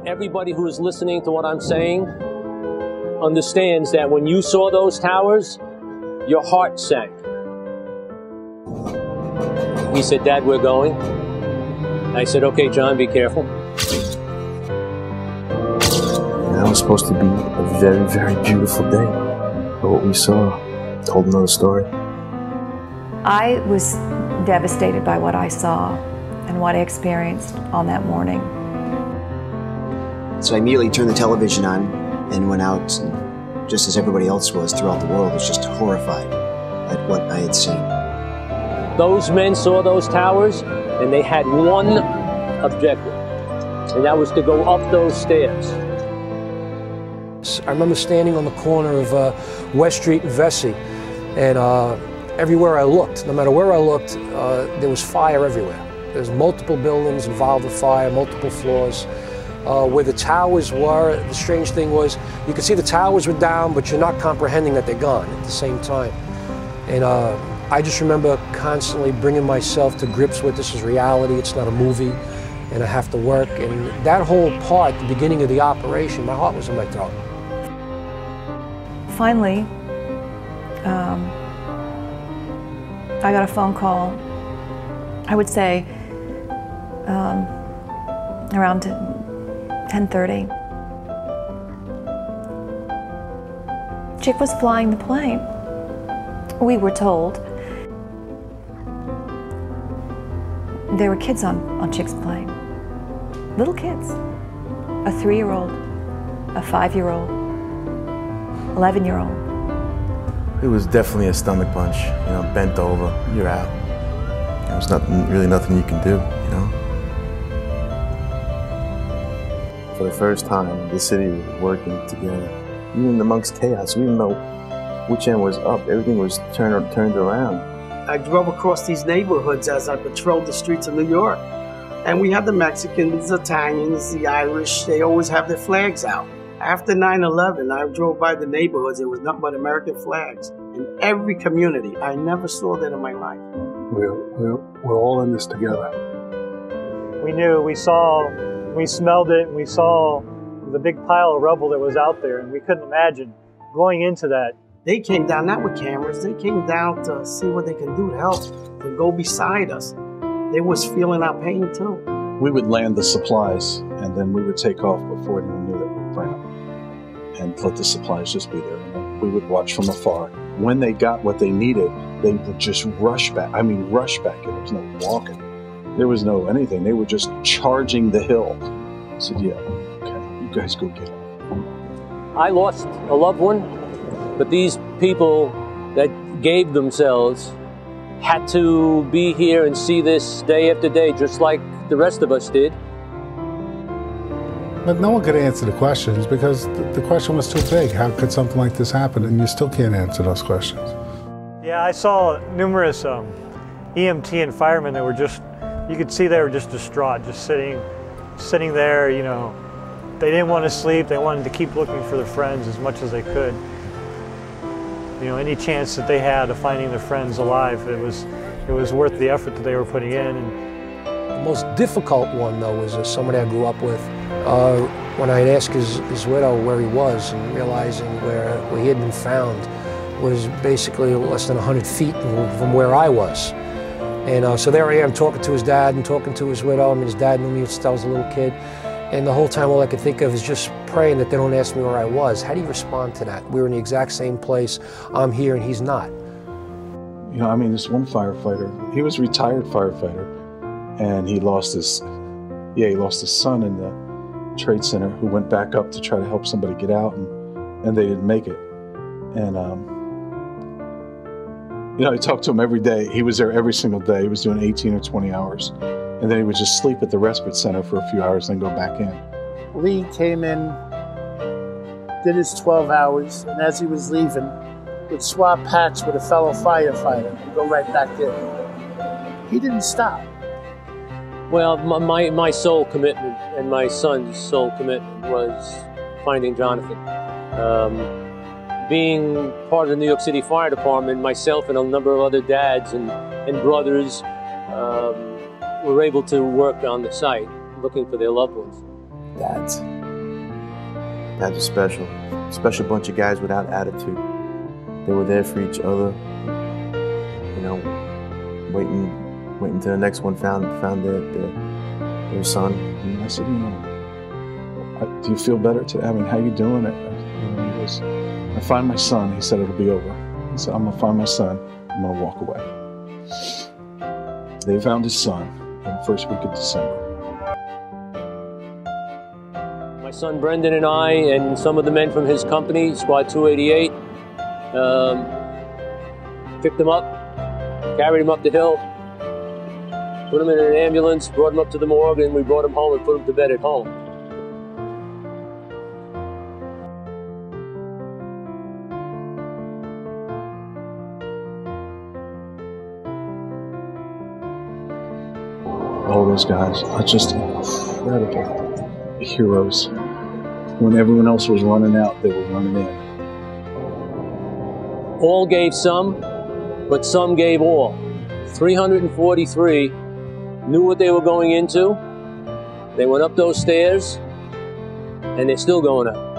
everybody who is listening to what I'm saying understands that when you saw those towers, your heart sank. He said, "Dad, we're going." I said, "Okay, John, be careful." That was supposed to be a very, very beautiful day. But what we saw told another story. I was devastated by what I saw and what I experienced on that morning. So I immediately turned the television on and went out, and just as everybody else was throughout the world, was just horrified at what I had seen. Those men saw those towers, and they had one objective, and that was to go up those stairs. I remember standing on the corner of West Street and Vesey, and everywhere I looked, no matter where I looked, there was fire everywhere. There's multiple buildings involved with fire, multiple floors. Where the towers were, the strange thing was, you could see the towers were down, but you're not comprehending that they're gone at the same time. And I just remember constantly bringing myself to grips with this is reality, it's not a movie, and I have to work. And that whole part, the beginning of the operation, my heart was in my throat. Finally, I got a phone call, I would say around 10:30. Chick was flying the plane. We were told there were kids on Chick's plane. Little kids. A 3-year-old, a 5-year-old, 11-year-old. It was definitely a stomach punch, you know, bent over, you're out. There was really nothing you can do, you know. For the first time, the city was working together. Even amongst chaos, we didn't know which end was up. Everything was turned around. I drove across these neighborhoods as I patrolled the streets of New York. And we had the Mexicans, the Italians, the Irish, they always have their flags out. After 9/11, I drove by the neighborhoods, it was nothing but American flags. In every community, I never saw that in my life. We're all in this together. We knew, we saw, we smelled it, and we saw the big pile of rubble that was out there, and we couldn't imagine going into that. They came down, not with cameras, they came down to see what they can do to help, to go beside us. They was feeling our pain too. We would land the supplies, and then we would take off before anyone knew that we were brown, and let the supplies just be there. And we would watch from afar. When they got what they needed, they would just rush back. I mean, rush back. There was no walking. There was no anything. They were just charging the hill. I said, "Yeah, okay, you guys go get them." I lost a loved one, but these people that gave themselves had to be here and see this day after day, just like the rest of us did. But no one could answer the questions because the question was too big. How could something like this happen? And you still can't answer those questions. Yeah, I saw numerous EMT and firemen that were just, you could see they were just distraught, just sitting there, you know. They didn't want to sleep, they wanted to keep looking for their friends as much as they could. You know, any chance that they had of finding their friends alive, it was worth the effort that they were putting in. And the most difficult one, though, was somebody I grew up with. When I had asked his widow where he was, and realizing where he had been found was basically less than 100 feet from where I was. And so there I am talking to his dad and talking to his widow. I mean, his dad knew me since I was a little kid. And the whole time all I could think of is just praying that they don't ask me where I was. How do you respond to that? We were in the exact same place. I'm here and he's not. You know, I mean, this one firefighter, he was a retired firefighter, and he lost his son in the trade center, who went back up to try to help somebody get out, and they didn't make it. And you know, I talked to him every day. He was there every single day. He was doing 18 or 20 hours. And then he would just sleep at the respite center for a few hours, then go back in. Lee came in, did his 12 hours, and as he was leaving, would swap packs with a fellow firefighter and go right back in. He didn't stop. Well, my sole commitment and my son's sole commitment was finding Jonathan. Being part of the New York City Fire Department, myself and a number of other dads and brothers were able to work on the site looking for their loved ones. Dads. That's a special bunch of guys without attitude. They were there for each other, you know, waiting till the next one found their son. And I said, you know, do you feel better today? I mean, how you doing? He goes, I find my son. He said, it'll be over. He said, I'm gonna find my son. I'm gonna walk away. They found his son in the first week of December. My son Brendan and I and some of the men from his company, Squad 288, picked him up, carried him up the hill, put him in an ambulance, brought him up to the morgue, and we brought him home and put him to bed at home. All those guys are just incredible heroes. When everyone else was running out, they were running in. All gave some, but some gave all. 343 knew what they were going into. They went up those stairs, and they're still going up.